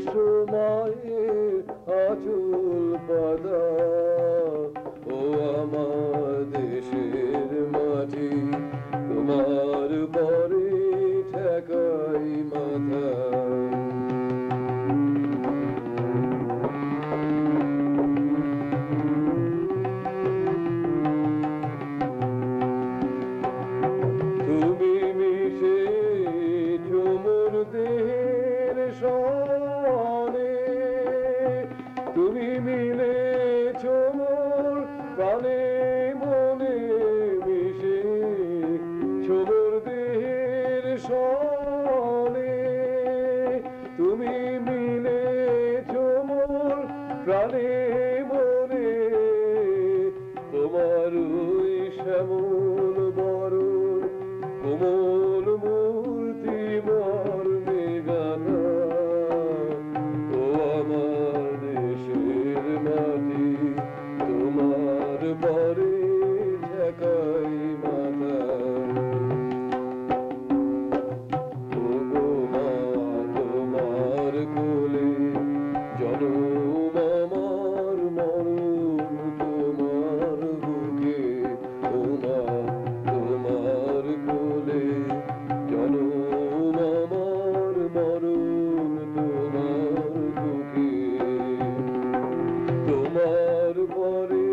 বিশ্বমায়ের আঁচল পাতা। ও আমার দেশের মাটি, তোমার পরে ঠেকাই মাথা। তুমি মিশেছো মোর দেহের সনে, তুমি মিলেছো মোর প্রাণে মনে, মিশেছো মোর দেহের সনে, তুমি মিলেছো মোর প্রাণে মনে। তোমার ওই শ্যামল বরণ কোমল মূর্তি মর্মে গাথা। ও আমার দেশের মাটি, তোমার পরে ঠেকাই মাথা। ও গো মা, তোমার কোলে জনম আমার, মরণ তোমার বুকে। ও মা, তোমার কোলে জনম আমার, মরণ তোমার বুকে। তোমার পরে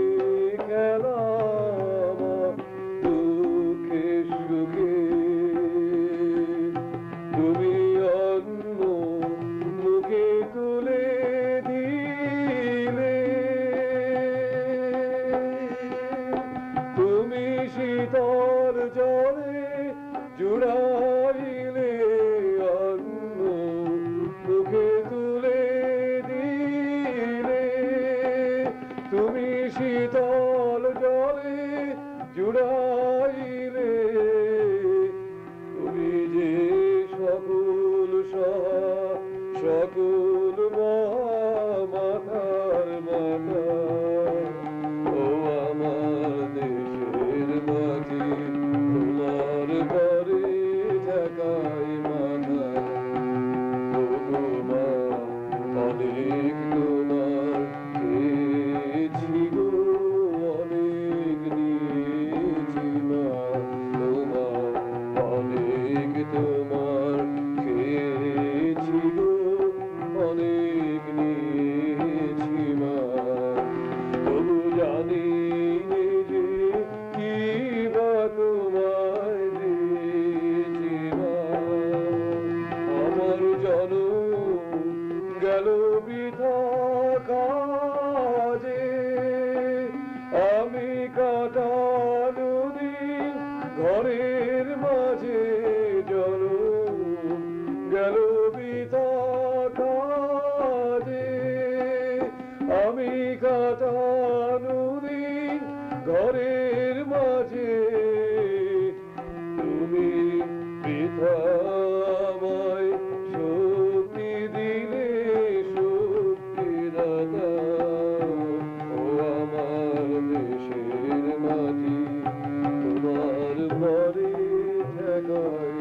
খেলা আমার দুঃখে সুখে, তুমি অন্য মুখে তুলে দিলে, তুমি শীতল জলে জুড়াইলে, অন্য মুখে তুলে দিলে, তুমি শীতল জলে জুড়াইলে। তুমি যে সকল সকল মাথার মাথা। ও আমার দেশের মাটি, তোমার পরে ঠেকাই মাথা। ও গো মা, অনেক তোমার খেয়েছি গো, অনেক নিয়েছি মা। ও মা, অনেক তোমার খেয়েছি গো, অনেক নিয়েছি মা। তবু জানি যে কি বা তোমায় দিয়েছি মা। আমার জনম গেল বৃথা কাজে, আমি কাটানো দিন ঘরের মাঝে। জনম গেল বৃথা কাজে, আমি কাটানো দিন ঘরের মাঝে। তুমি বৃথা আমায় শক্তি দিলে, শক্তিদাতা। ও আমার দেশের মাটি, তোমার পরে ঠেকাই